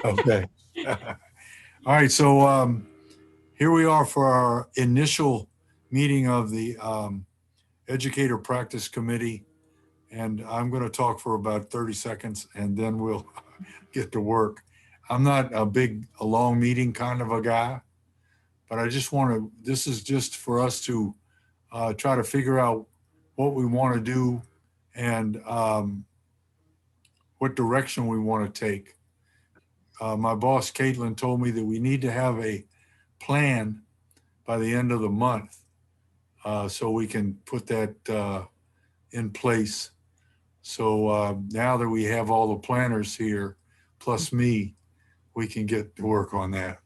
Okay. All right. So here we are for our initial meeting of the Educator Practice Committee. And I'm going to talk for about 30 seconds and then we'll get to work. I'm not a long meeting kind of a guy, but I just want to, this is just for us to try to figure out what we want to do and what direction we want to take. My boss, Caitlin, told me that we need to have a plan by the end of the month so we can put that in place. So now that we have all the planners here, plus me, we can get to work on that.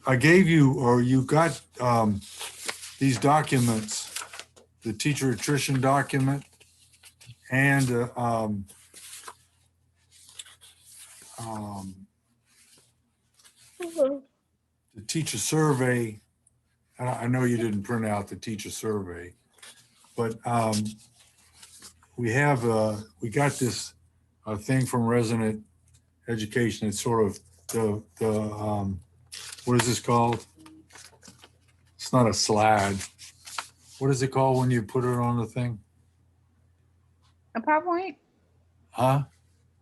I gave you, or you got these documents, the teacher attrition document and the teacher survey. I know you didn't print out the teacher survey, but we got this thing from Resident Education. It's sort of the what is this called? It's not a slide. What is it called when you put it on the thing? A PowerPoint? Huh?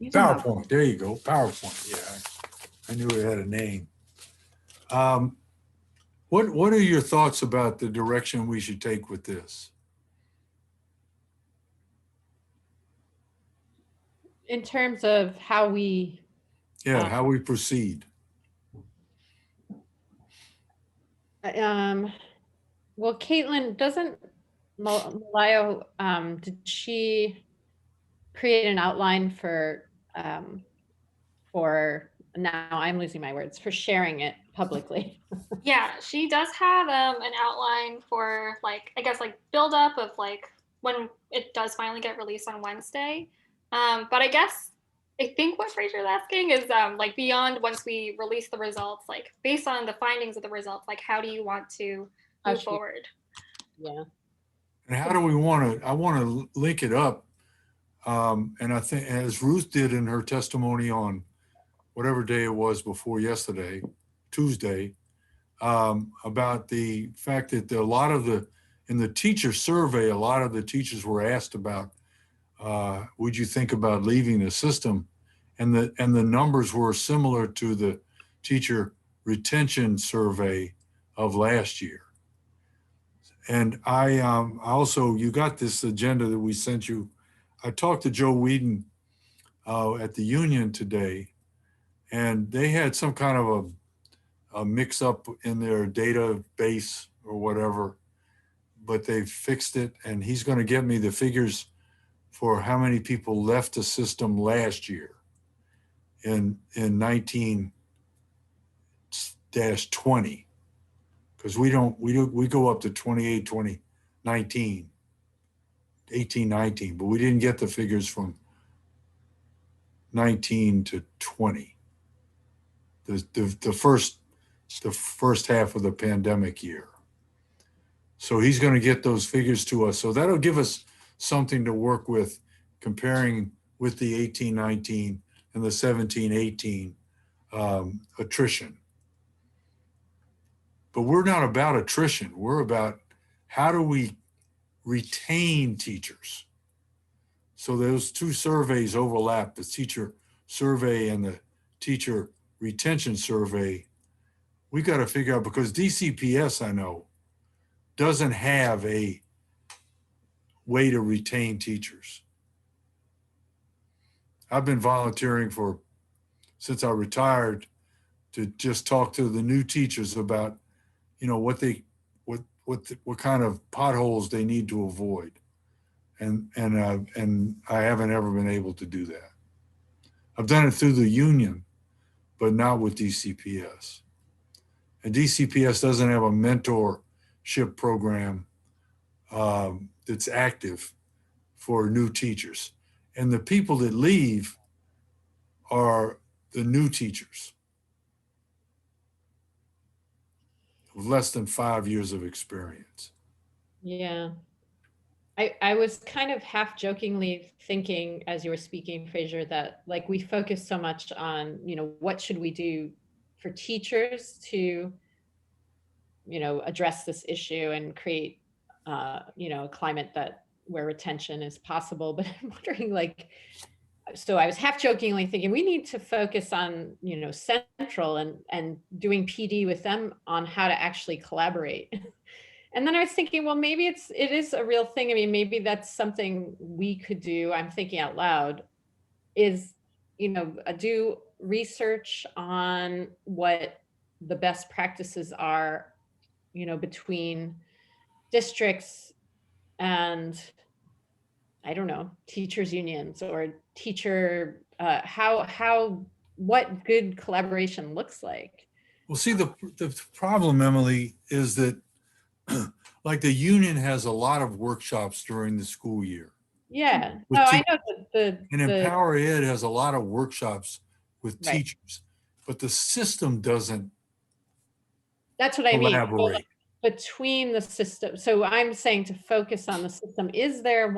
PowerPoint. There you go. PowerPoint. Yeah, I knew it had a name. What are your thoughts about the direction we should take with this? In terms of how we... how we proceed. Well, Caitlin, doesn't Malayo, did she create an outline for now I'm losing my words, for sharing it publicly? Yeah, she does have an outline for I guess build up of when it does finally get released on Wednesday. But I think what Fraser's asking is beyond once we release the results, based on the findings of the results, how do you want to move forward? Yeah. And how do we want to, I want to link it up. And I think as Ruth did in her testimony on whatever day it was before yesterday, Tuesday, about the fact that in the teacher survey, a lot of the teachers were asked about, would you think about leaving the system? And the numbers were similar to the teacher retention survey of last year. And I also, you got this agenda that we sent you. I talked to Joe Whedon at the union today, and they had some kind of a mix up in their database or whatever, but they fixed it, and he's going to get me the figures for how many people left the system last year in 19-20, because we go up to 28, 20, 19, 18, 19, but we didn't get the figures from 19 to 20, the first half of the pandemic year. So he's going to get those figures to us. So that'll give us something to work with, comparing with the 18-19 and the 17-18 attrition. But we're not about attrition. We're about how do we retain teachers. So those two surveys overlap, the teacher survey and the teacher retention survey. We got to figure out, because DCPS, I know, doesn't have a way to retain teachers. I've been volunteering since I retired to just talk to the new teachers about, what kind of potholes they need to avoid. And I haven't ever been able to do that. I've done it through the union, but not with DCPS. And DCPS doesn't have a mentorship program that's active for new teachers. And the people that leave are the new teachers with less than 5 years of experience. Yeah. I was kind of half jokingly thinking as you were speaking, Fraser, that like we focus so much on, what should we do for teachers to, address this issue and create, a climate where retention is possible. But I'm wondering, like, so I was half jokingly thinking we need to focus on, Central and doing PD with them on how to actually collaborate. And then I was thinking, well, maybe it is a real thing. I mean, maybe that's something we could do. I'm thinking out loud is, do research on what the best practices are, between districts and I don't know, teachers unions or what good collaboration looks like. Well, see, the problem, Emily, is that like the union has a lot of workshops during the school year. Yeah. With No, I teachers. know And Empower Ed has a lot of workshops with Right. teachers, but the system doesn't that's what I mean. So, collaborate. between the system. So I'm saying to focus on the system. Is there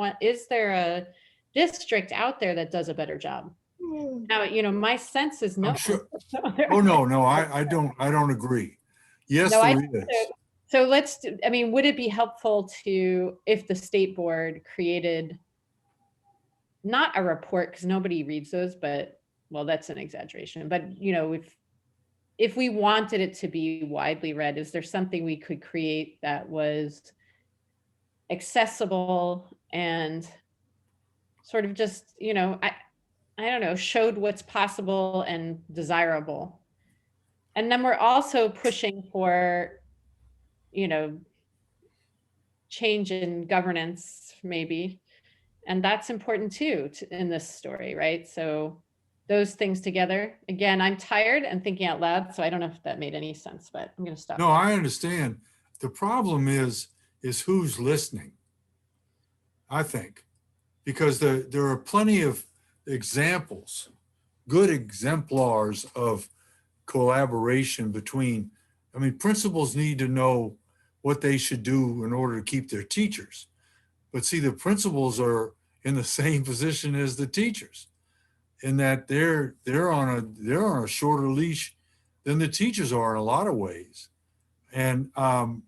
a district out there that does a better job? Now, my sense is no. I'm sure. Oh, no, I don't agree. Yes, No, there is. So would it be helpful if the state board created not a report, because nobody reads those, but well, that's an exaggeration. But if we wanted it to be widely read, is there something we could create that was accessible and sort of just, I don't know, showed what's possible and desirable? And then we're also pushing for, change in governance, maybe. And that's important too, in this story, right? So those things together. Again, I'm tired and thinking out loud, so I don't know if that made any sense, but I'm going to stop. No, I understand. The problem is who's listening, I think, because there are plenty of examples, good exemplars of collaboration between, principals need to know what they should do in order to keep their teachers. But see, the principals are in the same position as the teachers in that they're on a shorter leash than the teachers are in a lot of ways. And but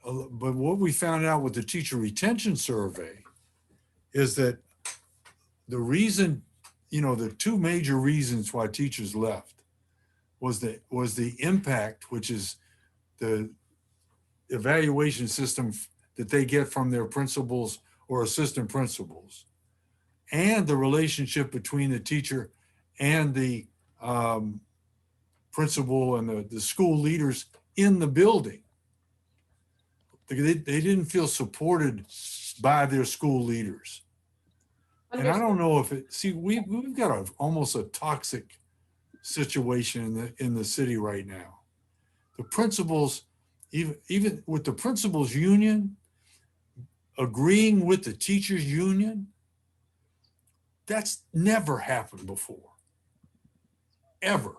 what we found out with the teacher retention survey is that the reason, the two major reasons why teachers left was the impact, which is the evaluation system that they get from their principals or assistant principals, and the relationship between the teacher and the principal and the school leaders in the building. They didn't feel supported by their school leaders. And I don't know if we've got almost a toxic situation in the city right now. The principals, even with the principals union agreeing with the teachers union, that's never happened before, ever.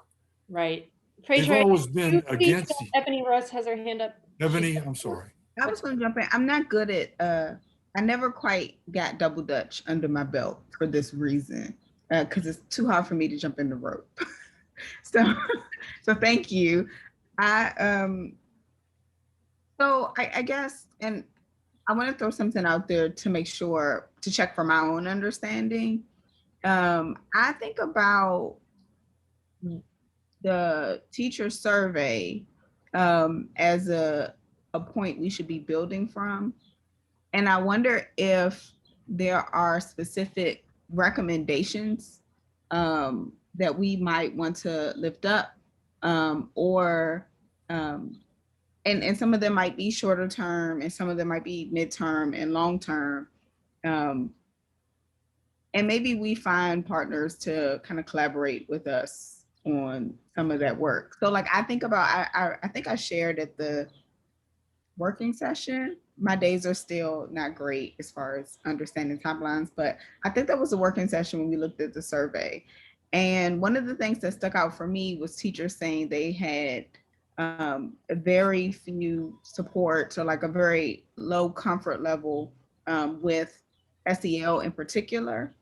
Right. They've Fraser, always been against you. Ebony Rose has her hand up. Ebony, I'm sorry. I was going to jump in. I'm not good at, I never quite got double Dutch under my belt for this reason, because it's too hard for me to jump in the rope. So thank you. I guess, and I want to throw something out there to make sure, to check for my own understanding. I think about the teacher survey as a point we should be building from. And I wonder if there are specific recommendations that we might want to lift up, and some of them might be shorter term, and some of them might be midterm and long term. And maybe we find partners to kind of collaborate with us on some of that work. So like I think about, I think I shared at the working session, my days are still not great as far as understanding timelines, but I think that was a working session when we looked at the survey. And one of the things that stuck out for me was teachers saying they had a very few support, so like a very low comfort level with SEL in particular.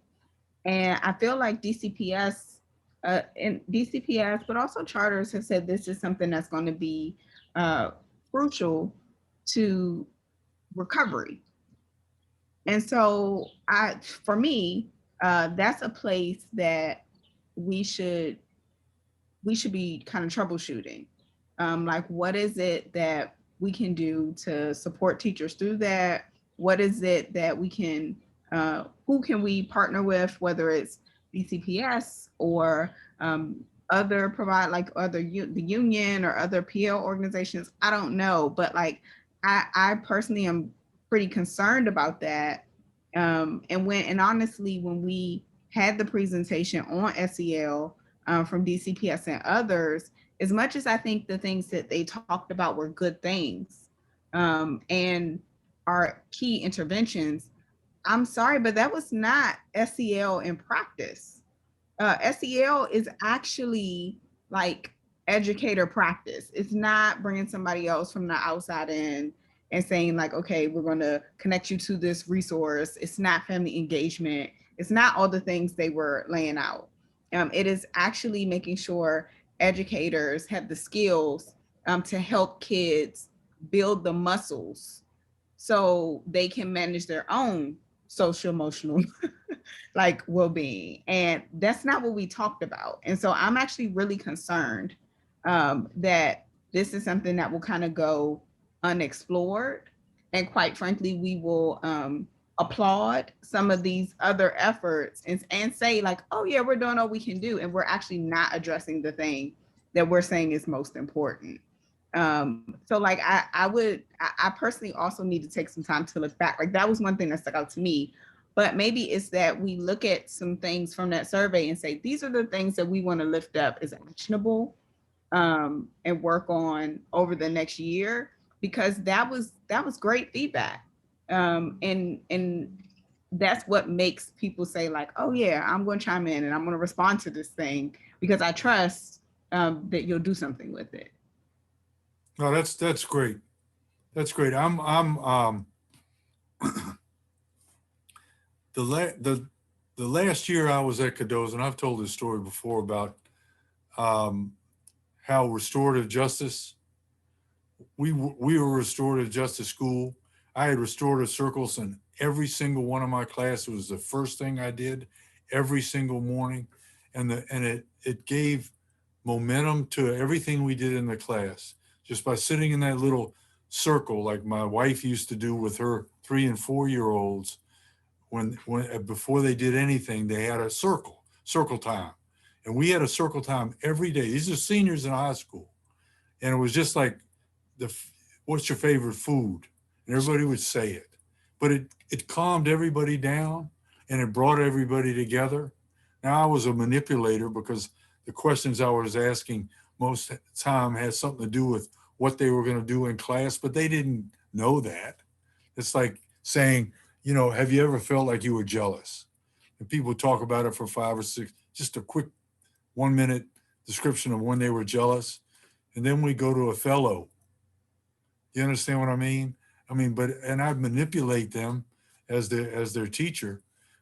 And I feel like DCPS, but also charters have said this is something that's going to be crucial to recovery. And so for me, that's a place that we should be kind of troubleshooting. Like, what is it that we can do to support teachers through that? What is it that we can, who can we partner with, whether it's DCPS or other the union or other PL organizations? I don't know, but like, I personally am pretty concerned about that. And honestly, when we had the presentation on SEL, from DCPS and others, as much as I think the things that they talked about were good things and are key interventions, I'm sorry, but that was not SEL in practice. SEL is actually like educator practice. It's not bringing somebody else from the outside in and saying like, okay, we're going to connect you to this resource. It's not family engagement. It's not all the things they were laying out. It is actually making sure educators have the skills to help kids build the muscles so they can manage their own social emotional like well-being. And that's not what we talked about. And so I'm actually really concerned that this is something that will kind of go unexplored. And quite frankly, we will applaud some of these other efforts and say like, oh yeah, we're doing all we can do. And we're actually not addressing the thing that we're saying is most important. So like I personally also need to take some time to look back. Like that was one thing that stuck out to me. But maybe it's that we look at some things from that survey and say, these are the things that we want to lift up as actionable and work on over the next year, because that was great feedback. And that's what makes people say like, oh yeah, I'm going to chime in and I'm going to respond to this thing because I trust that you'll do something with it. No, that's great. That's great. The last year I was at Cadoz, and I've told this story before about how restorative justice, we were a restorative justice school. I had restorative circles in every single one of my classes. It was the first thing I did every single morning. And it gave momentum to everything we did in the class just by sitting in that little circle like my wife used to do with her 3 and 4 year olds. When before they did anything, they had a circle time. And we had a circle time every day. These are seniors in high school. And it was just like, what's your favorite food? And everybody would say it. But it calmed everybody down and it brought everybody together. Now I was a manipulator because the questions I was asking most of the time had something to do with what they were going to do in class, but they didn't know that. It's like saying, you know, have you ever felt like you were jealous? And people talk about it for 5 or 6, just a quick 1 minute description of when they were jealous. And then we go to Othello. You understand what I mean? And I manipulate them as their teacher.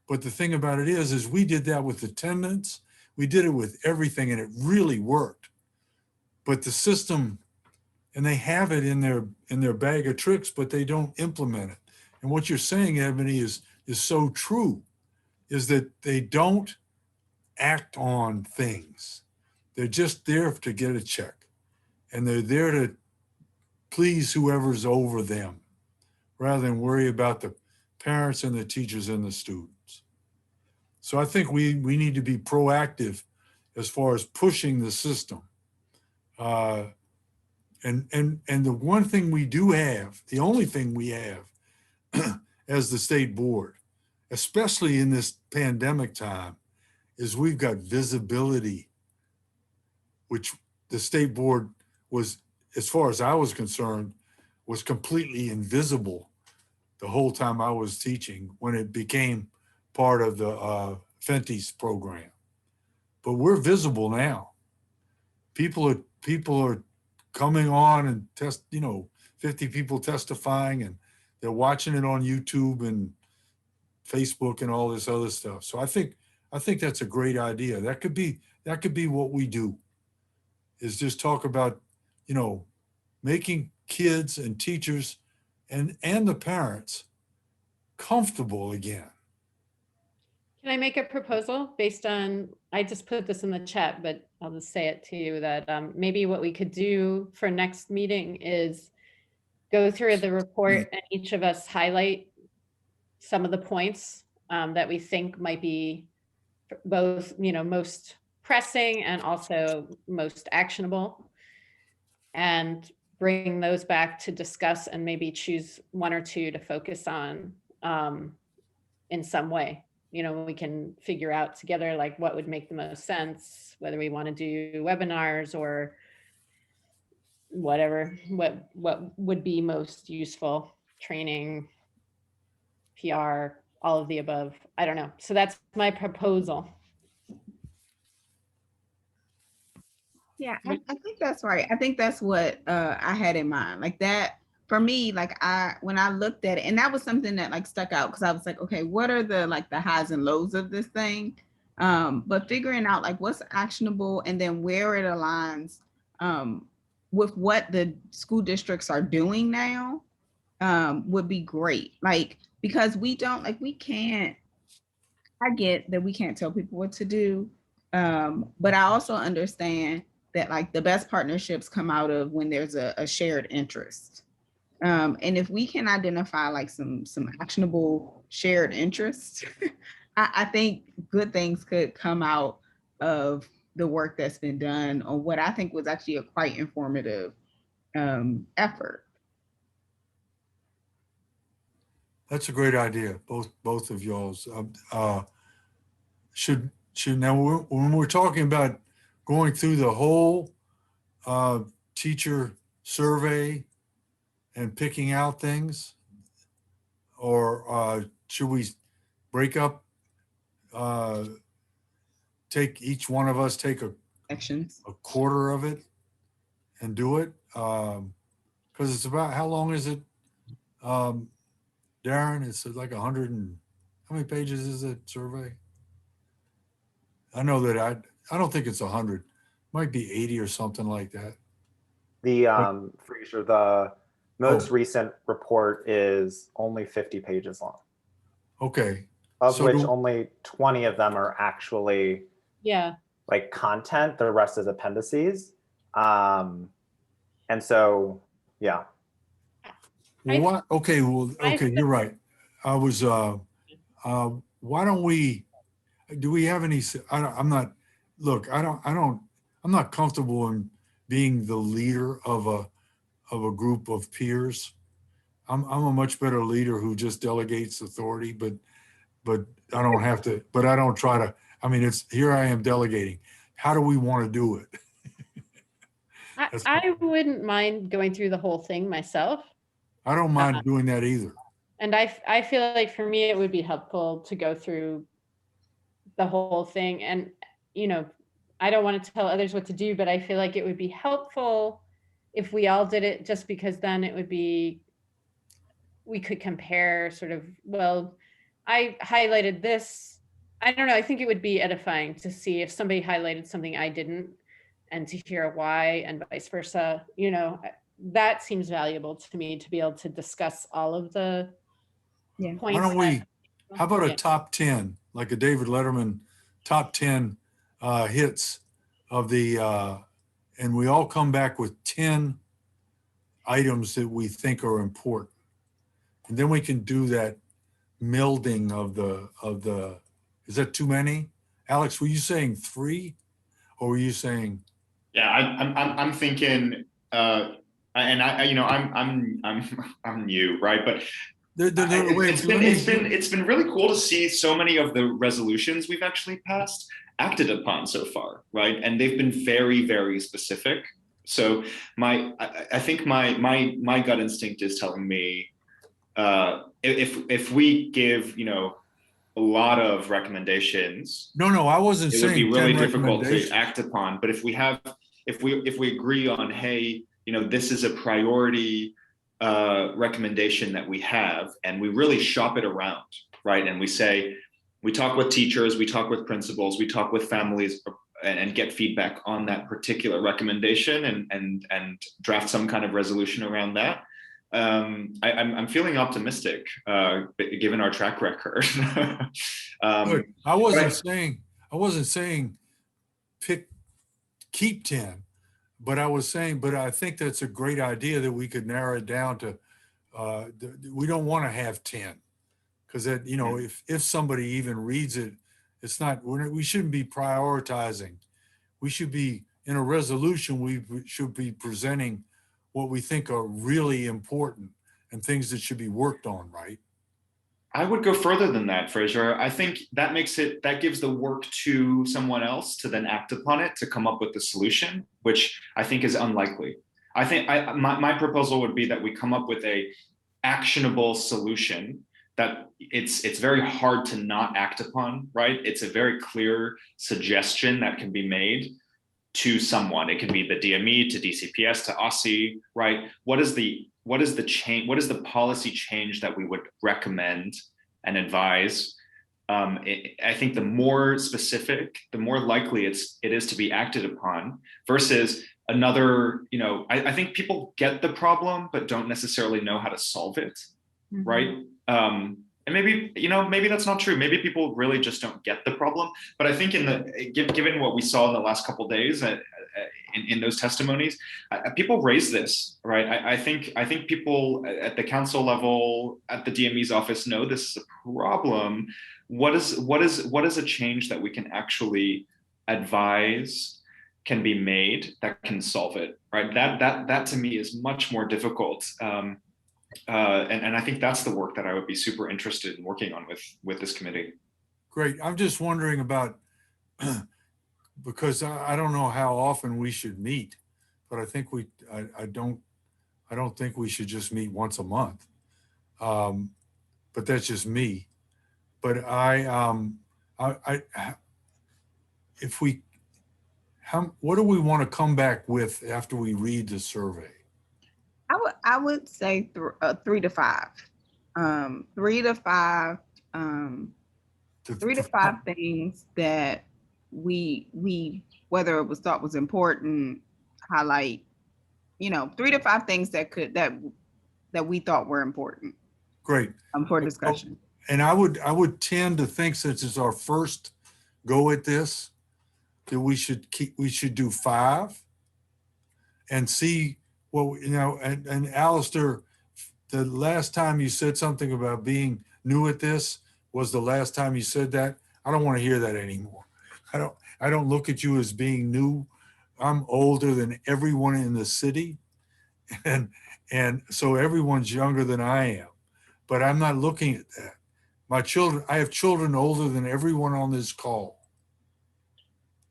But the thing about it is we did that with attendance. We did it with everything, and it really worked. But the system, and they have it in their bag of tricks, but they don't implement it. And what you're saying, Ebony, is so true, is that they don't act on things. They're just there to get a check. And they're there to please whoever's over them, rather than worry about the parents and the teachers and the students. So I think we need to be proactive as far as pushing the system. And the one thing we do have, the only thing we have as the state board, especially in this pandemic time, is we've got visibility, which the state board was, as far as I was concerned, was completely invisible the whole time I was teaching when it became part of the Fenty's program. But we're visible now. People are coming on and 50 people testifying, and They're watching it on YouTube and Facebook and all this other stuff. So I think that's a great idea. That could be what we do, is just talk about, making kids and teachers and the parents comfortable again. Can I make a proposal based on, I just put this in the chat, but I'll just say it to you that maybe what we could do for next meeting is go through the report and each of us highlight some of the points that we think might be both, most pressing and also most actionable, and bring those back to discuss and maybe choose one or two to focus on in some way. We can figure out together like what would make the most sense, whether we want to do webinars or whatever, what would be most useful, training, PR, all of the above. I don't know. So that's my proposal. Yeah, I think that's right. I think that's what I had in mind. Like that, for me, like when I looked at it, and that was something that like stuck out, because I was like, okay, what are the highs and lows of this thing? But figuring out like what's actionable and then where it aligns with what the school districts are doing now would be great. Like, because we can't, I get that we can't tell people what to do. But I also understand that like the best partnerships come out of when there's a shared interest. And if we can identify like some actionable shared interests, I think good things could come out of the work that's been done on what I think was actually a quite informative effort. That's a great idea. Both of y'all's. Should now, when we're talking about going through the whole teacher survey and picking out things, or should we break up? Take each one of us take a quarter of it and do it, because it's about, how long is it, Darren? It's like 100 and how many pages is it survey? I know that I don't think it's 100, might be 80 or something like that. The most recent report is only 50 pages long. Okay. Of which only 20 of them are actually like content. The rest is appendices. And so, yeah. Well, okay, you're right. I was, why don't we, do we have any, I'm not comfortable in being the leader of a group of peers. I'm a much better leader who just delegates authority, but I don't have to, but I don't try to, it's, here I am delegating. How do we want to do it? I wouldn't mind going through the whole thing myself. I don't mind doing that either. And I feel like for me, it would be helpful to go through the whole thing. And, I don't want to tell others what to do, but I feel like it would be helpful if we all did it, just because then it would be, we could compare sort of, well, I highlighted this. I don't know. I think it would be edifying to see if somebody highlighted something I didn't, and to hear why, and vice versa. That seems valuable to me, to be able to discuss all of the points. Why don't we, how about a top 10, like a David Letterman top 10 hits of the, and we all come back with 10 items that we think are important. And then we can do that melding of the, is that too many? Alex, were you saying 3, or were you saying? Yeah, I'm thinking, and I'm new, right? But it's been really cool to see so many of the resolutions we've actually passed acted upon so far, right? And they've been very, very specific. So I think my gut instinct is telling me, if we give a lot of recommendations, I wasn't saying it would be really difficult to act upon. But if we agree on, hey, this is a priority, recommendation that we have, and we really shop it around, right? And we say, we talk with teachers, we talk with principals, we talk with families, and get feedback on that particular recommendation, and draft some kind of resolution around that. I'm feeling optimistic given our track record. Good. I wasn't saying keep 10, but I was saying, but I think that's a great idea that we could narrow it down to, we don't want to have 10, because that, you know, if somebody even reads it, it's not, we shouldn't be prioritizing. We should be, in a resolution, we should be presenting what we think are really important and things that should be worked on, right? I would go further than that, Fraser. I think that gives the work to someone else to then act upon it, to come up with the solution, which I think is unlikely. I think my proposal would be that we come up with a actionable solution that it's very hard to not act upon, right? It's a very clear suggestion that can be made to someone. It can be the DME, to DCPS, to OSCE, right? What is the change? What is the policy change that we would recommend and advise? I think the more specific, the more likely it is to be acted upon, versus another, you know, I think people get the problem, but don't necessarily know how to solve it, right? And maybe, you know, maybe that's not true. Maybe people really just don't get the problem. But I think given what we saw in the last couple of days in those testimonies, people raise this, right? I think people at the council level, at the DME's office, know this is a problem. What is a change that we can actually advise can be made that can solve it, right? That to me is much more difficult. And I think that's the work that I would be super interested in working on with this committee. Great. I'm just wondering about, because I don't know how often we should meet, but I think I don't think we should just meet once a month. But that's just me. But what do we want to come back with after we read the survey? I would say 3 to 5. 3 to 5. 3 to 5 things that we whether it was thought was important, highlight, you know, 3 to 5 things that we thought were important. Great. For discussion. And I would tend to think, since it's our first go at this, that we should do 5 and see what, you know, and Alistair, the last time you said something about being new at this was the last time you said that. I don't want to hear that anymore. I don't look at you as being new. I'm older than everyone in the city, and so everyone's younger than I am, but I'm not looking at that. I have children older than everyone on this call.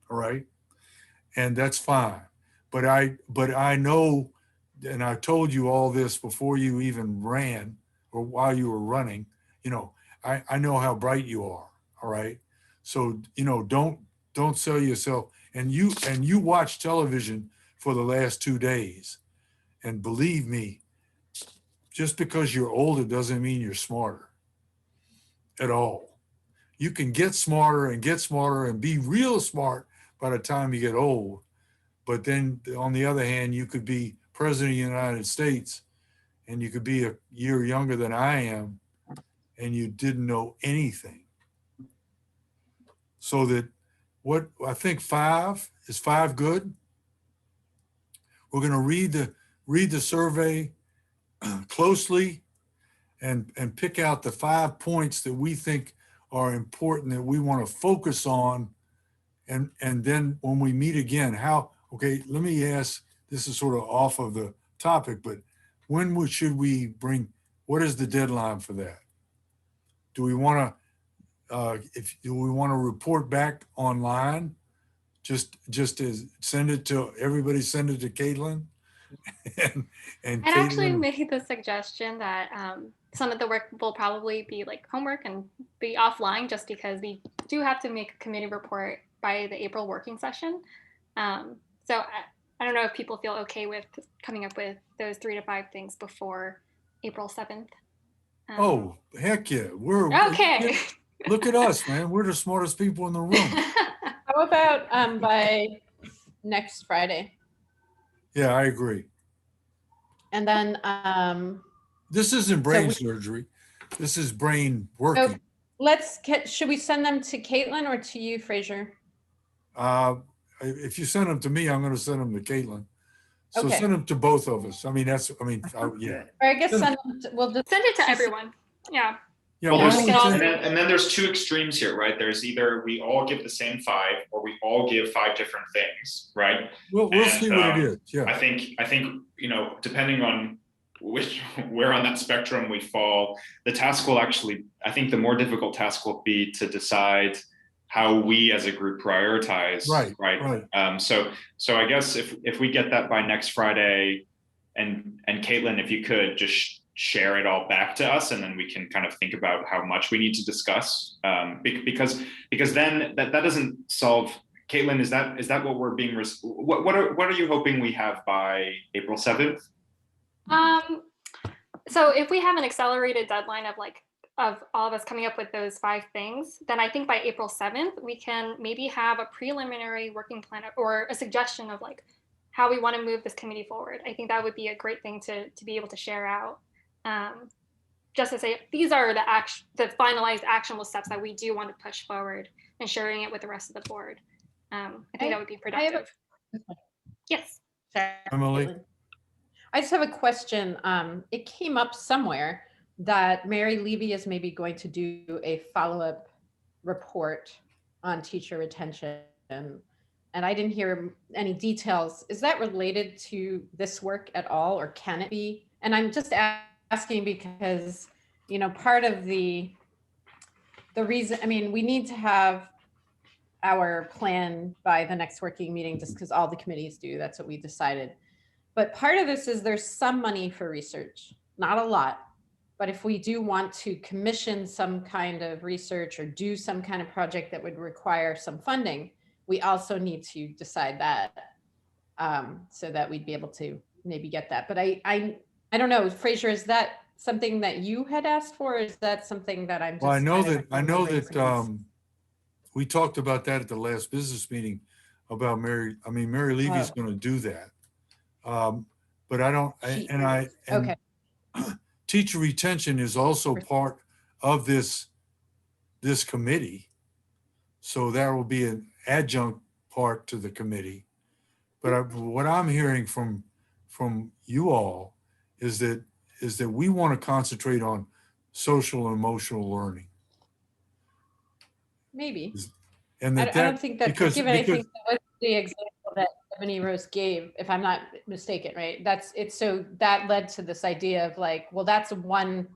All right. And that's fine. But I know, and I told you all this before you even ran, or while you were running, you know, I know how bright you are. All right. So, you know, don't sell yourself. And you watch television for the last 2 days. And believe me, just because you're older doesn't mean you're smarter at all. You can get smarter and be real smart by the time you get old. But then on the other hand, you could be president of the United States and you could be a year younger than I am and you didn't know anything. So that what I think 5 is 5 good. We're going to read the survey closely and pick out the 5 points that we think are important that we want to focus on. And then when we meet again, okay, let me ask, this is sort of off of the topic, but should we what is the deadline for that? Do we want to report back online? Just as send it to everybody, send it to Caitlin. and I actually Caitlin, made the suggestion that some of the work will probably be like homework and be offline, just because we do have to make a committee report by the April working session. So I don't know if people feel okay with coming up with those 3 to 5 things before April 7th. Oh, heck yeah. Okay. Look at us, man. We're the smartest people in the room. How about by next Friday? Yeah, I agree. And then This isn't brain we- surgery. This is brain working. should we send them to Caitlin or to you, Fraser? If you send them to me, I'm going to send them to Caitlin. So Okay. send them to both of us. I mean, yeah. Or I guess we'll just Send it to everyone. Yeah. Yeah, Well, why there's, don't we and, send- then there's two extremes here, right? There's either we all give the same 5 or we all give 5 different things, right? we'll see what it is. Yeah. I think, you know, depending on where on that spectrum we fall, the task will actually, I think the more difficult task will be to decide how we as a group prioritize. Right. So I guess if we get that by next Friday, and Caitlin, if you could just share it all back to us, and then we can kind of think about how much we need to discuss, because then that doesn't solve. Caitlin, is that what we're being? What are you hoping we have by April 7th? So if we have an accelerated deadline of all of us coming up with those 5 things, then I think by April 7th, we can maybe have a preliminary working plan or a suggestion of how we want to move this committee forward. I think that would be a great thing to be able to share out. Just to say, these are the finalized actionable steps that we do want to push forward, and sharing it with the rest of the board. I think that would be productive. Yes. Emily? I just have a question. It came up somewhere that Mary Levy is maybe going to do a follow-up report on teacher retention. And I didn't hear any details. Is that related to this work at all, or can it be? And I'm just asking because, you know, part of the reason, I mean, we need to have our plan by the next working meeting, just because all the committees do. That's what we decided. But part of this is there's some money for research, not a lot. But if we do want to commission some kind of research or do some kind of project that would require some funding, we also need to decide that, so that we'd be able to maybe get that. But I don't know, Fraser, is that something that you had asked for? Or is that something that I'm just? Well, I know that we talked about that at the last business meeting about Mary Levy's going to do that. But I don't, okay. Teacher retention is also part of this committee. So that will be an adjunct part to the committee. But what I'm hearing from you all is that we want to concentrate on social and emotional learning. Maybe. And I don't think that because anything was the example that Ebony Rose gave, if I'm not mistaken, right? So that led to this idea of well, that's one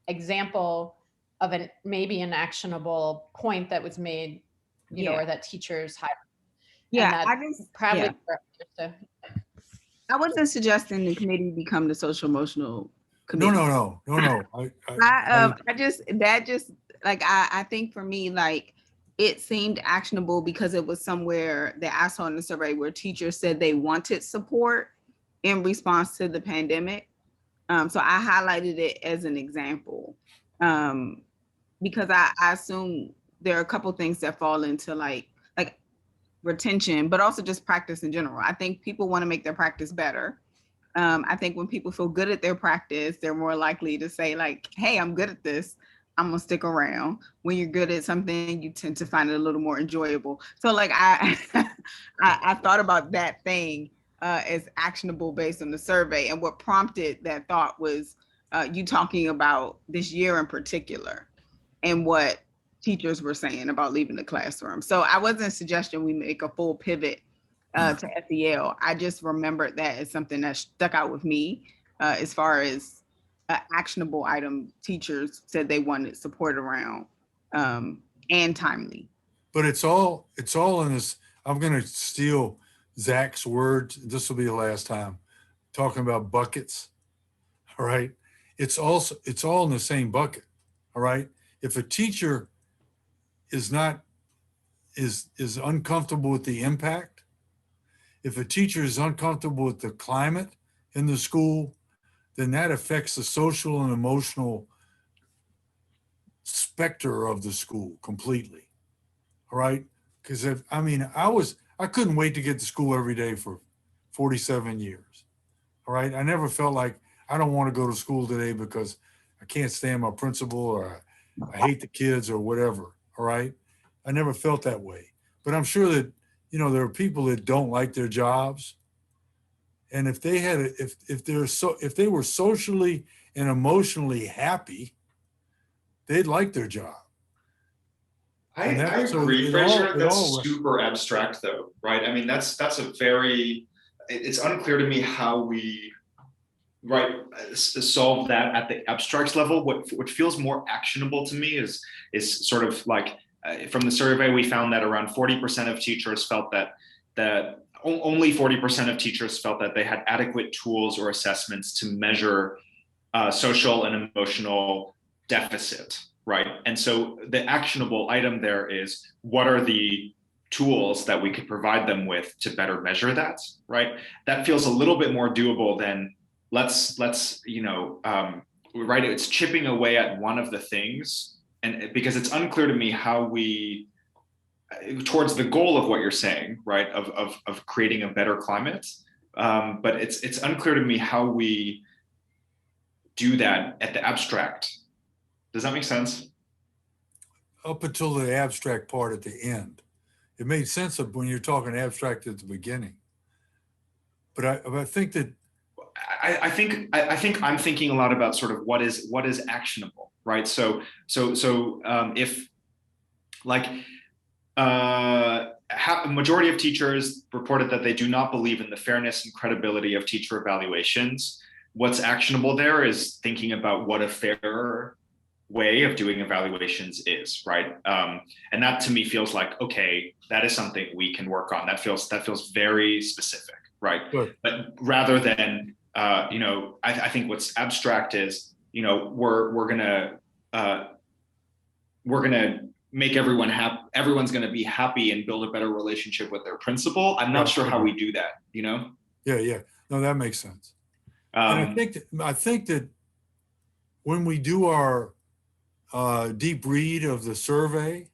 example of maybe an actionable point that was made, you know, or that teachers had. Yeah, I wasn't suggesting the committee become the social emotional committee. No. I think for me, it seemed actionable because it was somewhere that I saw in the survey where teachers said they wanted support in response to the pandemic. So I highlighted it as an example, because I assume there are a couple things that fall into like retention, but also just practice in general. I think people want to make their practice better. I think when people feel good at their practice, they're more likely to say hey, I'm good at this, I'm gonna stick around. When you're good at something, you tend to find it a little more enjoyable. So I thought about that thing as actionable based on the survey. And what prompted that thought was you talking about this year in particular and what teachers were saying about leaving the classroom. So I wasn't suggesting we make a full pivot to SEL. I just remembered that as something that stuck out with me as far as actionable item teachers said they wanted support around and timely. But it's all in this. I'm going to steal Zach's words. This will be the last time talking about buckets. All right. It's all in the same bucket. All right. If a teacher is uncomfortable with the impact, if a teacher is uncomfortable with the climate in the school, then that affects the social and emotional specter of the school completely. All right. Because I couldn't wait to get to school every day for 47 years. All right. I never felt like I don't want to go to school today because I can't stand my principal or I hate the kids or whatever. All right. I never felt that way. But I'm sure that, there are people that don't like their jobs. And if they had, if they were socially and emotionally happy, they'd like their job. I And that- so agree, it Fraser. all- it That's all- super abstract, though, right? I mean, that's a very. It's unclear to me how we, right, solve that at the abstract level. What feels more actionable to me is sort of like from the survey we found that around 40% of teachers felt that only 40% of teachers felt that they had adequate tools or assessments to measure social and emotional deficit. Right. And so the actionable item there is, what are the tools that we could provide them with to better measure that? Right. That feels a little bit more doable than let's right. It's chipping away at one of the things. And because it's unclear to me how we, towards the goal of what you're saying, right, of creating a better climate. But it's unclear to me how we do that at the abstract. Does that make sense? Up until the abstract part at the end. It made sense of when you're talking abstract at the beginning. But I think that I think I'm thinking a lot about sort of what is actionable, right? So if like a majority of teachers reported that they do not believe in the fairness and credibility of teacher evaluations. What's actionable there is thinking about what a fair way of doing evaluations is, right? And that to me feels like, okay, that is something we can work on. That feels very specific, right? Good. But rather than I think what's abstract is, we're gonna make everyone happy. Everyone's gonna be happy and build a better relationship with their principal. I'm not sure how we do that. Yeah. No, that makes sense. And I think that when we do our deep read of the survey,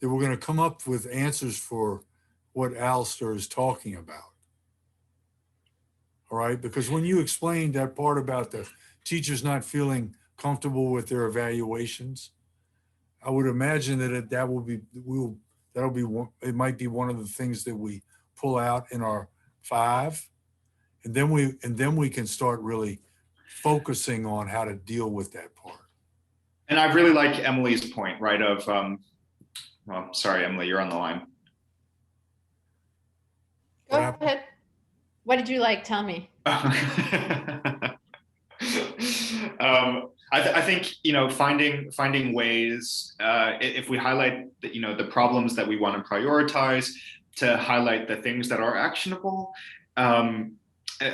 that we're going to come up with answers for what Alistair is talking about. All right, because when you explained that part about the teachers not feeling comfortable with their evaluations, I would imagine that it might be one of the things that we pull out in our 5, and then we can start really focusing on how to deal with that part. And I really like Emily's point, right? Of well, sorry, Emily, you're on the line. Go ahead. What did you like? Tell me. I think finding ways, if we highlight the problems that we want to prioritize, to highlight the things that are actionable,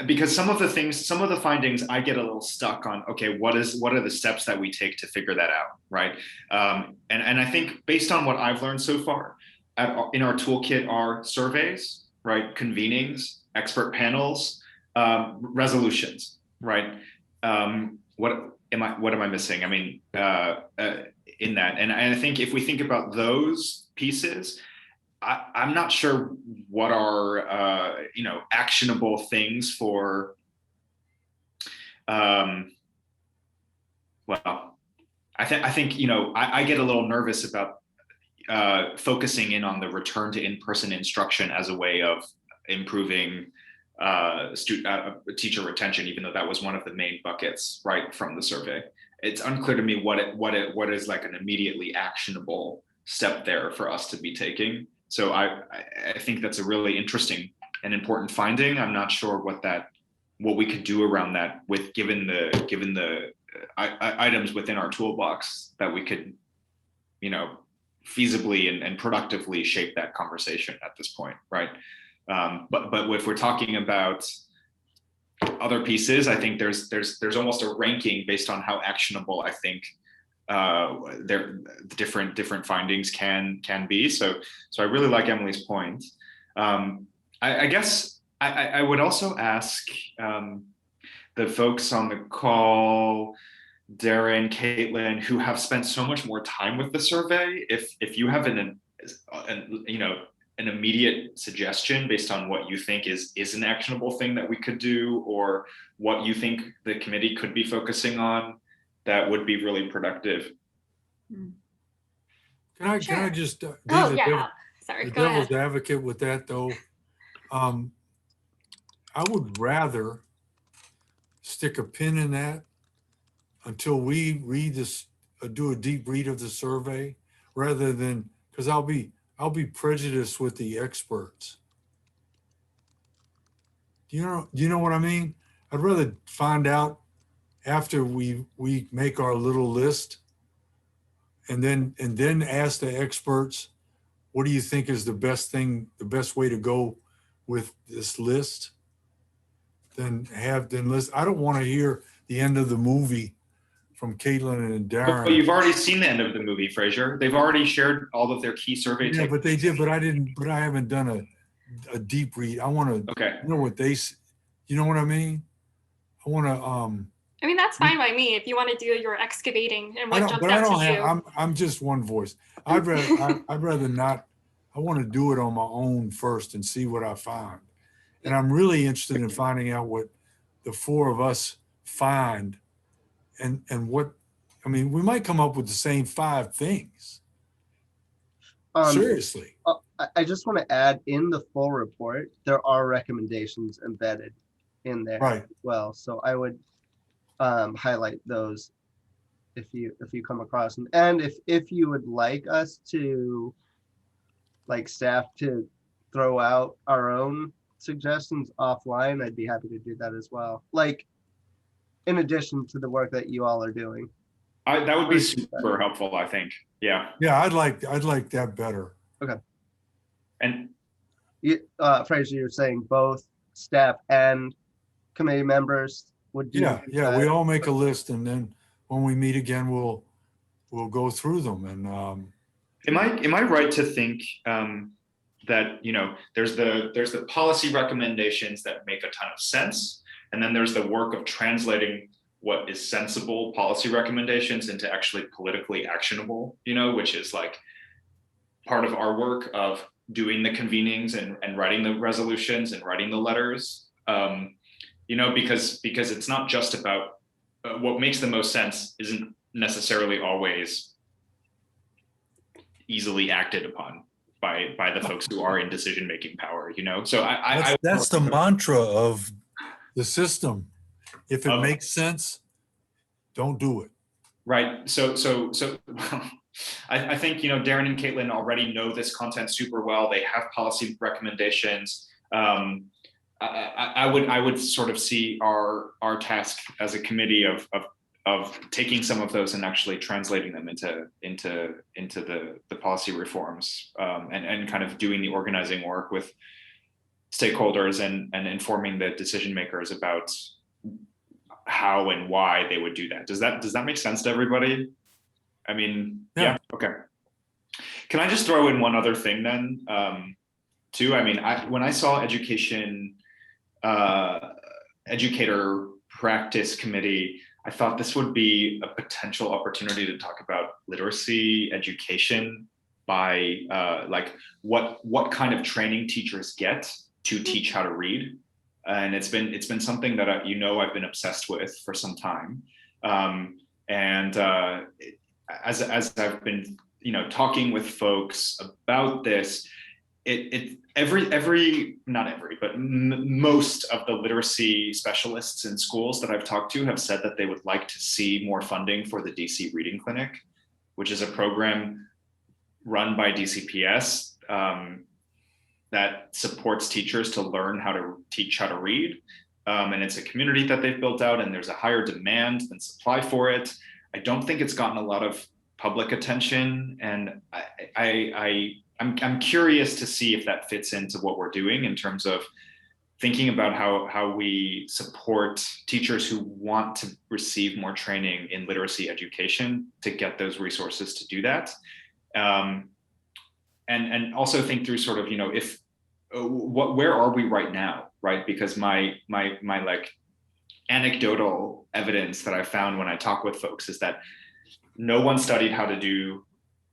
because some of the findings I get a little stuck on. Okay, what are the steps that we take to figure that out, right? And I think based on what I've learned so far, in our toolkit are surveys, right, convenings, expert panels, resolutions, right? What am I missing? I mean, in that, and I think if we think about those pieces, I'm not sure what are actionable things for. Well, I think I get a little nervous about focusing in on the return to in-person instruction as a way of improving teacher retention, even though that was one of the main buckets, right, from the survey. It's unclear to me what is like an immediately actionable step there for us to be taking. So I think that's a really interesting and important finding. I'm not sure what we could do around that with given the items within our toolbox that we could, feasibly and productively shape that conversation at this point, right? But if we're talking about other pieces, I think there's almost a ranking based on how actionable I think the different findings can be. So I really like Emily's point. I guess I would also ask the folks on the call, Darren, Caitlin, who have spent so much more time with the survey, if you have an immediate suggestion based on what you think is an actionable thing that we could do, or what you think the committee could be focusing on, that would be really productive. Can I Sure. just be Oh, yeah. Sorry, the go ahead. devil's advocate with that though? I would rather stick a pin in that until we read this, do a deep read of the survey, rather than, because I'll be prejudiced with the experts. Do you know what I mean? I'd rather find out after we make our little list, and then ask the experts, what do you think is the best way to go with this list? Then list. I don't want to hear the end of the movie from Caitlin and Darren. But you've already seen the end of the movie, Fraser. They've already shared all of their key survey. Yeah, but they did. But I didn't. But I haven't done a deep read. I want to know what they. You know what I mean? I want to. I mean, that's fine by me if you want to do your excavating and what jumps out to you. I'm just one voice. I'd rather not. I want to do it on my own first and see what I find. And I'm really interested in finding out what the four of us find, and what, I mean, we might come up with the same 5 things. Seriously. I just want to add, in the full report, there are recommendations embedded in there Right. as well. So I would highlight those if you come across them. And if you would like us to, like staff, to throw out our own suggestions offline, I'd be happy to do that as well. Like, in addition to the work that you all are doing. That would be super helpful, I think. Yeah. Yeah, I'd like that better. Okay. And Fraser, you're saying both staff and committee members would do Yeah, that? we all make a list, and then when we meet again, we'll go through them. And am I right to think that, you know, there's the policy recommendations that make a ton of sense, and then there's the work of translating what is sensible policy recommendations into actually politically actionable, you know, which is like part of our work of doing the convenings and writing the resolutions and writing the letters, you know, because it's not just about what makes the most sense isn't necessarily always easily acted upon by the folks who are in decision-making power, you know? So that's the mantra of the system. If it makes sense, don't do it. Right. So I think, you know, Darren and Caitlin already know this content super well. They have policy recommendations. I would sort of see our task as a committee of taking some of those and actually translating them into the policy reforms, and kind of doing the organizing work with stakeholders and informing the decision makers about how and why they would do that. Does that make sense to everybody? I mean, yeah. Okay. Can I just throw in one other thing then, too? I mean, when I saw educator practice committee, I thought this would be a potential opportunity to talk about literacy education by like what kind of training teachers get to teach how to read. And it's been something that I've been obsessed with for some time. And as I've been, you know, talking with folks about this, most of the literacy specialists in schools that I've talked to have said that they would like to see more funding for the DC Reading Clinic, which is a program run by DCPS that supports teachers to learn how to teach how to read. And it's a community that they've built out, and there's a higher demand than supply for it. I don't think it's gotten a lot of public attention, and I'm curious to see if that fits into what we're doing in terms of thinking about how we support teachers who want to receive more training in literacy education to get those resources to do that. And also think through sort of, you know, if where are we right now, right? Because my like anecdotal evidence that I found when I talk with folks is that no one studied how to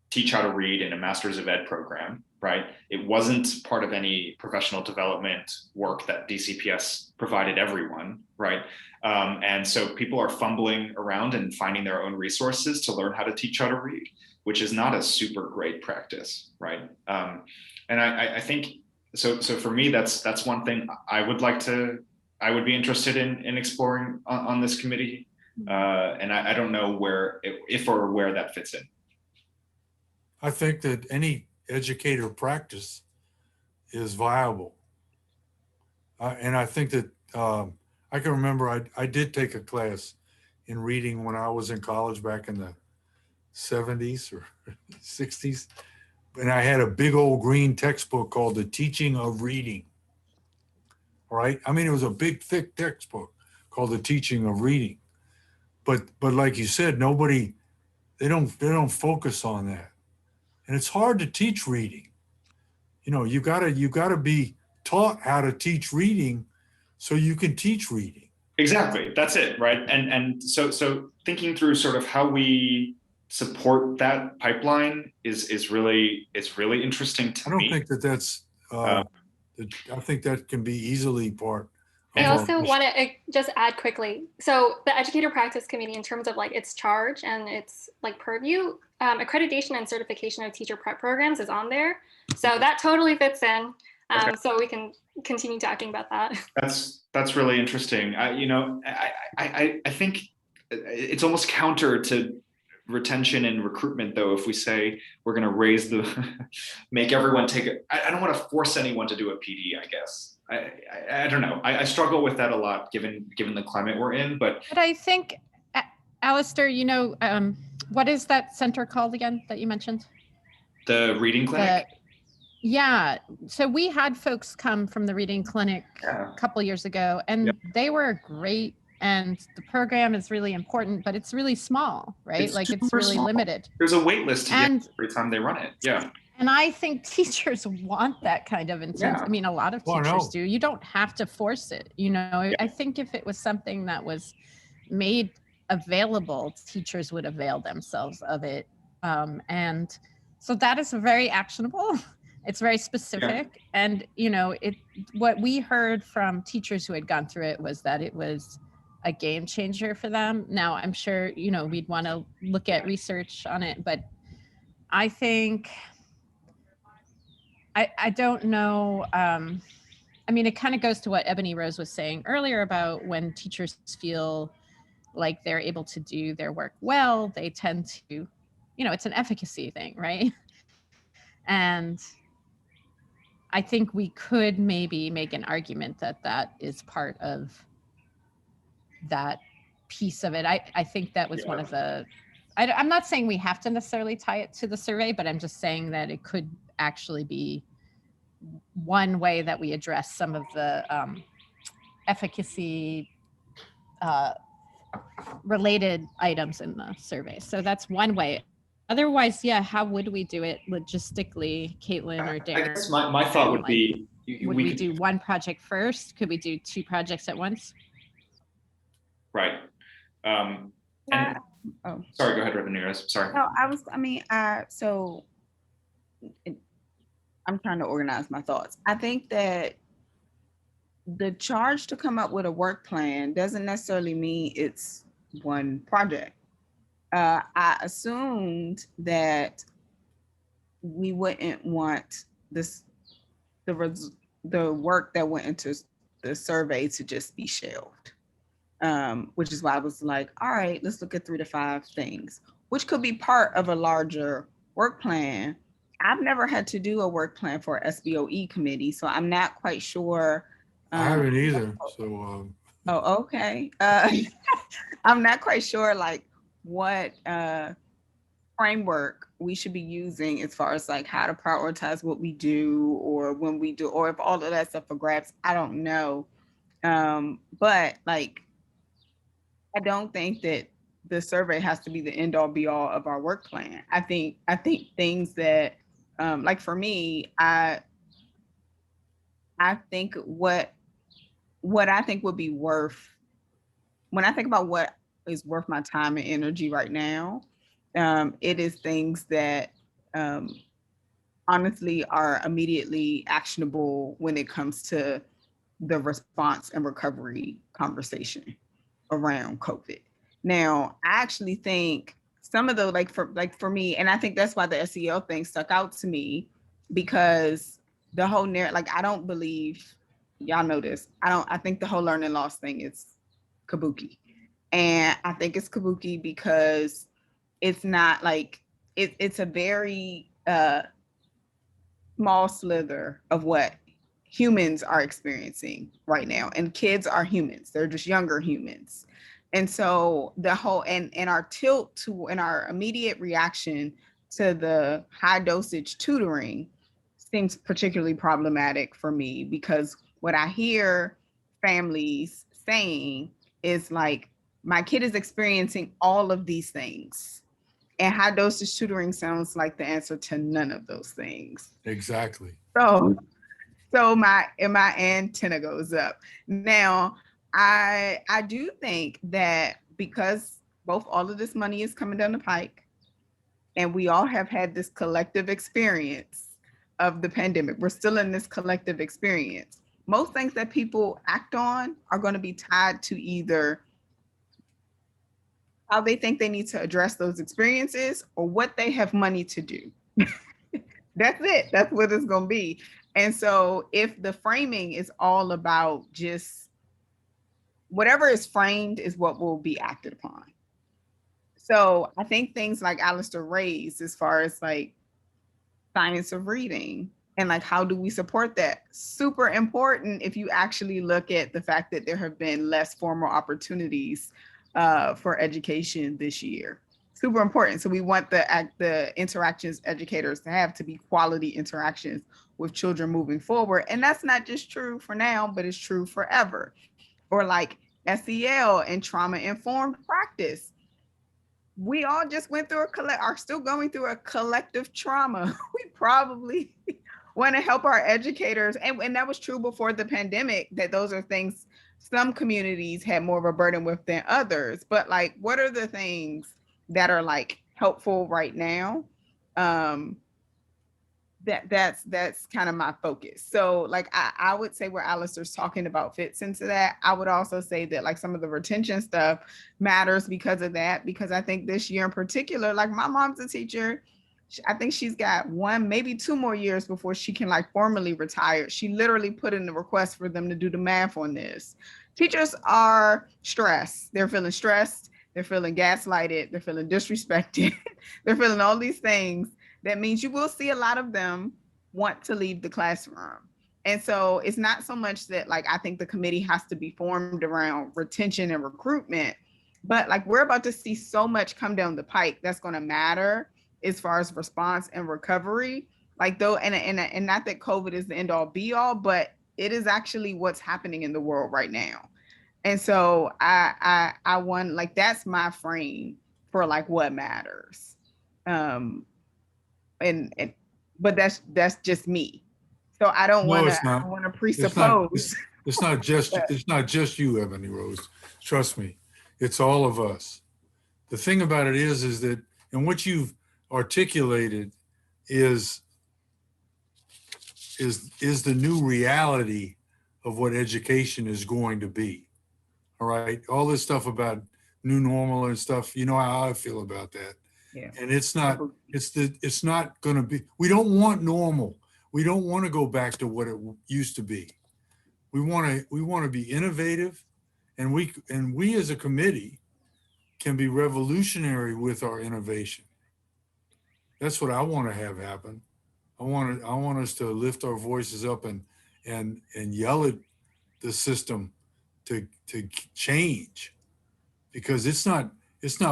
teach how to read in a Masters of Ed program, right? It wasn't part of any professional development work that DCPS provided everyone, right? And so people are fumbling around and finding their own resources to learn how to teach how to read, which is not a super great practice, right? And I think, so for me, that's one thing I would be interested in exploring on this committee. And I don't know if or where that fits in. I think that any educator practice is viable. And I think that I can remember I did take a class in reading when I was in college back in the 70s or 60s. And I had a big old green textbook called The Teaching of Reading. All right. I mean, it was a big, thick textbook called The Teaching of Reading. But like you said, they don't focus on that. And it's hard to teach reading. You know, you gotta be taught how to teach reading so you can teach reading. Exactly. That's it. Right. And so thinking through sort of how we support that pipeline is really interesting to me. I don't think that's I think that can be easily part. I also want to just add quickly. So the Educator Practice Committee, in terms of like its charge and its like purview, accreditation and certification of teacher prep programs is on there. So that totally fits in. Okay. So we can continue talking about that. That's really interesting. I think it's almost counter to retention and recruitment, though, if we say we're going to make everyone take it. I don't want to force anyone to do a PD, I guess. I don't know. I struggle with that a lot, given the climate we're in. But I think, Alistair, you know, what is that center called again that you mentioned? The reading clinic. Yeah. So we had folks come from the reading clinic a couple years ago, and they were great. And the program is really important, but it's really small, right? It's really small. Limited. There's a wait list to get every time they run it. Yeah. And I think teachers want that kind of intent. Yeah. I mean, a lot of teachers do. You don't have to force it. You know, I think if it was something that was made available, teachers would avail themselves of it. And so that is very actionable. It's very specific. And, you know, what we heard from teachers who had gone through it was that it was a game changer for them. Now, I'm sure, you know, we'd want to look at research on it, but I think, I don't know. I mean, it kind of goes to what Ebony Rose was saying earlier about when teachers feel like they're able to do their work well, they tend to, you know, it's an efficacy thing, right? And I think we could maybe make an argument that that is part of that piece of it. I think that was one of the, I'm not saying we have to necessarily tie it to the survey, but I'm just saying that it could actually be one way that we address some of the efficacy related items in the survey. So that's one way. Otherwise, how would we do it logistically, Caitlin or Darren? I guess my thought would be, would we do one project first? Could we do two projects at once? Right. And sorry, go ahead, Reverend Neres. Sorry. No, I'm trying to organize my thoughts. I think that the charge to come up with a work plan doesn't necessarily mean it's one project. I assumed that we wouldn't want the work that went into the survey to just be shelved, which is why I was like, all right, let's look at 3 to 5 things, which could be part of a larger work plan. I've never had to do a work plan for SBOE committee, so I'm not quite sure. I haven't either. So. Oh, okay. I'm not quite sure like what framework we should be using as far as like how to prioritize what we do or when we do, or if all of that stuff for grabs. I don't know. But like, I don't think that the survey has to be the end all be all of our work plan. I think things that like for me, I think what I think would be worth, when I think about what is worth my time and energy right now, it is things that honestly are immediately actionable when it comes to the response and recovery conversation around COVID. Now, I actually think some of the for me, and I think that's why the SEL thing stuck out to me, because the whole narrative, like I don't believe, y'all know this. I think the whole learning loss thing is kabuki. And I think it's kabuki because it's not like it's a very small slither of what humans are experiencing right now. And kids are humans, they're just younger humans. And so the whole and our tilt to and our immediate reaction to the high dosage tutoring seems particularly problematic for me, because what I hear families saying is like, my kid is experiencing all of these things, and high dosage tutoring sounds like the answer to none of those things. Exactly. So my antenna goes up. Now, I do think that because both all of this money is coming down the pike, and we all have had this collective experience of the pandemic, we're still in this collective experience. Most things that people act on are going to be tied to either how they think they need to address those experiences or what they have money to do. That's it. That's what it's going to be. And so if the framing is all about just whatever is framed is what will be acted upon. So I think things like Alistair raised, as far as like science of reading and like how do we support that, super important if you actually look at the fact that there have been less formal opportunities for education this year. Super important. So we want the interactions educators to have to be quality interactions with children moving forward. And that's not just true for now, but it's true forever. Or like SEL and trauma-informed practice. We all just went through are still going through a collective trauma. We probably want to help our educators. And that was true before the pandemic, that those are things some communities had more of a burden with than others. But like, what are the things that are like helpful right now? That's kind of my focus. So like I would say where Alistair's talking about fits into that. I would also say that like some of the retention stuff matters because of that, because I think this year in particular, like my mom's a teacher. I think she's got 1, maybe 2 more years before she can like formally retire. She literally put in the request for them to do the math on this. Teachers are stressed. They're feeling stressed. They're feeling gaslighted. They're feeling disrespected. They're feeling all these things. That means you will see a lot of them want to leave the classroom. And so it's not so much that like, I think the committee has to be formed around retention and recruitment, but like we're about to see so much come down the pike that's going to matter as far as response and recovery. Like though, and not that COVID is the end all be all, but it is actually what's happening in the world right now. And so I want, like, that's my frame for like what matters. But that's just me. So I don't want to presuppose. It's not just you, Ebony Rose. Trust me, it's all of us. The thing about it is that, and what you've articulated is the new reality of what education is going to be. All right, all this stuff about new normal and stuff, you know how I feel about that. Yeah. And it's not going to be, we don't want normal. We don't want to go back to what it used to be. We want to be innovative, and we as a committee can be revolutionary with our innovation. That's what I want to have happen. I want us to lift our voices up and yell at the system to change, because it's not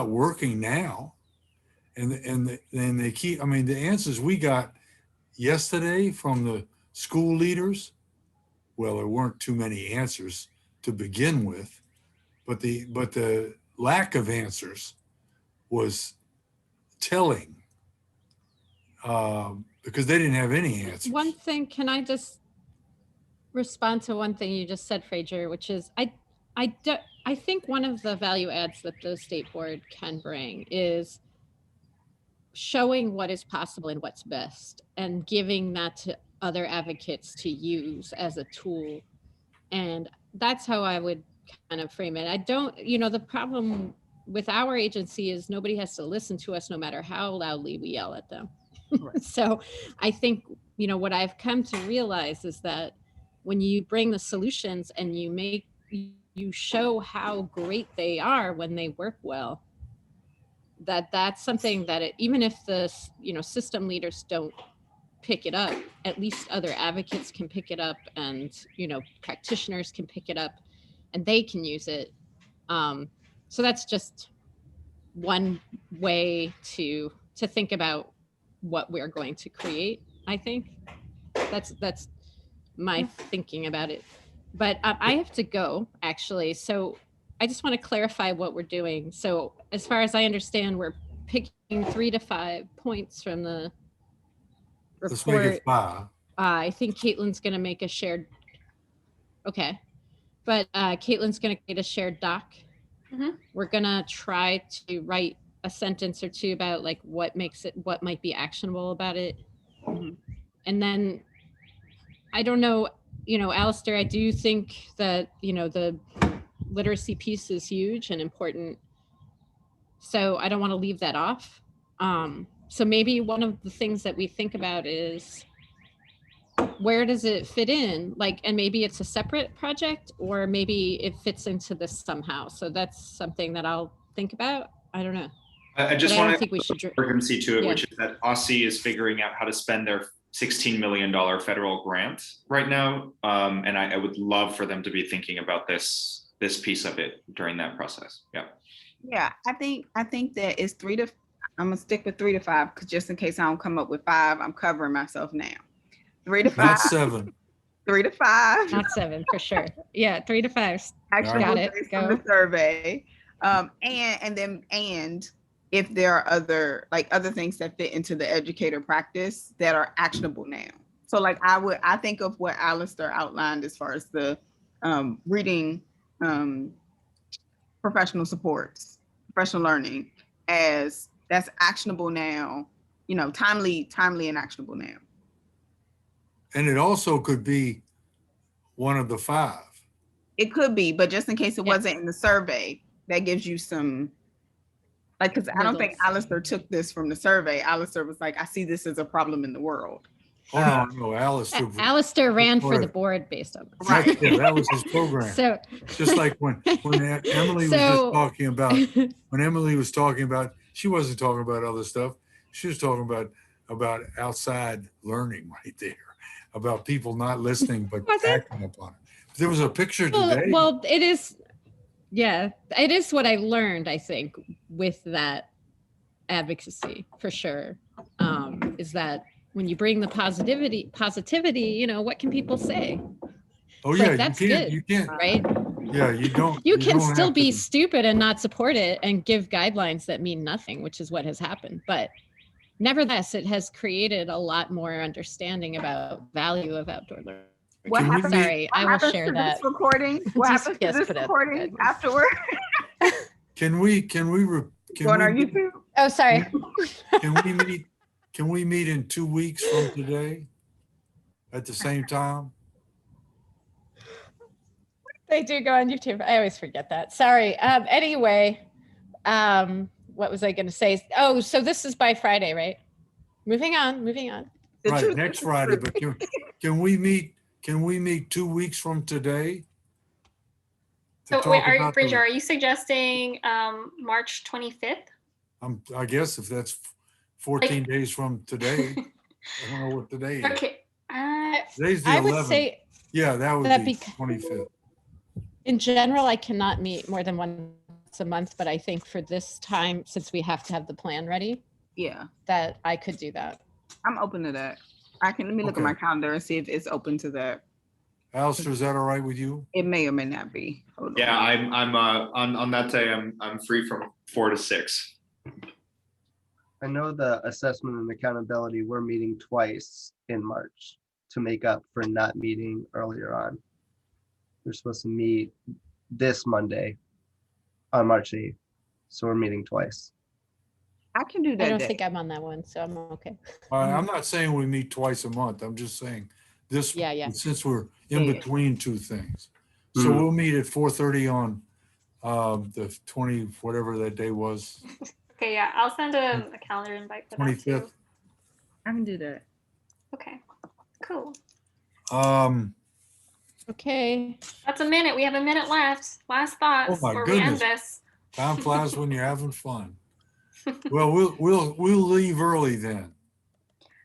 working now. And they keep, I mean, the answers we got yesterday from the school leaders, well, there weren't too many answers to begin with, but the lack of answers was telling, because they didn't have any answers. One thing, can I just respond to one thing you just said, Fraser, which is I think one of the value adds that the state board can bring is showing what is possible and what's best and giving that to other advocates to use as a tool. And that's how I would kind of frame it. I don't, the problem with our agency is nobody has to listen to us no matter how loudly we yell at them. Right. So I think, what I've come to realize is that when you bring the solutions and you show how great they are when they work well, that's something that even if the system leaders don't pick it up, at least other advocates can pick it up, and practitioners can pick it up and they can use it. So that's just one way to think about what we're going to create. I think that's my thinking about it. But I have to go, actually. So I just want to clarify what we're doing. So as far as I understand, we're picking 3 to 5 points from the report. Let's make it 5. I think Caitlin's going to make a shared. Okay. But Caitlin's going to create a shared doc. Mm-hmm. We're going to try to write a sentence or two about like what might be actionable about it. Mm-hmm. And then I don't know, Alistair, I do think that, the literacy piece is huge and important. So I don't want to leave that off. So maybe one of the things that we think about is where does it fit in? And maybe it's a separate project, or maybe it fits into this somehow. So that's something that I'll think about. I don't know. I just But I want don't think we should. urgency to it, Yeah. which is that Aussie is figuring out how to spend their $16 million federal grant right now. And I would love for them to be thinking about this piece of it during that process. Yeah. Yeah, I think that it's I'm gonna stick with 3 to 5, because just in case I don't come up with 5, I'm covering myself now. 3 to 5. Not 7. 3 to 5. Not 7 for sure. Yeah, 3 to 5. Actually, Got it. based Go. on the survey. And if there are other things that fit into the educator practice that are actionable now. So I think of what Alistair outlined as far as the reading professional supports, professional learning, as that's actionable now, timely and actionable now. And it also could be one of the 5. It could be, but just in case it wasn't in the survey, that gives you some, because I don't think Alistair took this from the survey. Alistair was like, I see this as a problem in the world. Oh, no, Alistair. Alistair ran for the board based on this. Right. Yeah, that was his program. So Just like when Emily was just talking about, she wasn't talking about other stuff. She was talking about outside learning right there, about people not listening but acting upon it. There was a picture today. Well, it is. Yeah, it is what I learned, I think, with that advocacy for sure, is that when you bring the positivity, what can people say? Oh yeah, that's you can't. good, You can't. Right? Yeah, you don't. You can don't still have be to- stupid and not support it and give guidelines that mean nothing, which is what has happened. But nevertheless, it has created a lot more understanding about value of outdoor learning. What Can we happens? Sorry, I will share that. This recording? What happens to Yes, this put it. recording afterward? Can we Going on YouTube? Oh, sorry. Can we meet in 2 weeks from today at the same time? They do go on YouTube. I always forget that. Sorry. Anyway, what was I going to say? Oh, so this is by Friday, right? Moving on. The Right, truth next is- Friday, but can we meet 2 weeks from today? to So wait, talk about the- Fraser, are you suggesting March 25th? I guess if that's 14 days from today, I don't know what today is. Okay. Today's the I 11th. would say Yeah, that would that'd be be- 25th. in general, I cannot meet more than once a month, but I think for this time, since we have to have the plan ready, Yeah, that I could do that. I'm open to that. Let me look at Okay. my calendar and see if it's open to that. Alistair, is that all right with you? It may or may not be. Hold on. Yeah, I'm on that day I'm free from 4 to 6. I know the assessment and accountability, we're meeting twice in March. to make up for not meeting earlier on. We're supposed to meet this Monday on March 8th. So we're meeting twice. I can do I that don't day. think I'm on that one, so I'm okay. I'm not saying we meet twice a month. I'm just saying this, Yeah. since we're in Yeah. between two things. So Mhm. we'll meet at 4:30 on the 20, whatever that day was, Okay, yeah, I'll send a calendar invite for that too. 25th. I can do that. Okay, cool. Okay. That's a minute. We have a minute left. Last thoughts Oh my before we end goodness. this. Time flies when you're having fun. Well, we'll leave early then.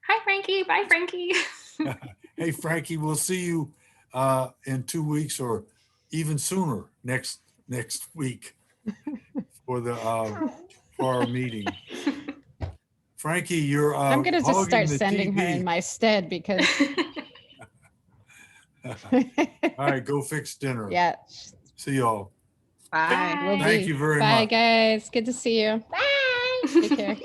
Hi, Frankie. Bye, Frankie. Hey, Frankie, we'll see you in 2 weeks or even sooner next week for our meeting. Frankie, you're I'm gonna just hogging start the sending her in TV. my stead because All right, go fix dinner. yeah. See y'all. Bye. Will Bye. Thank do. you very Bye much. guys. Good to see you. Bye. Take care.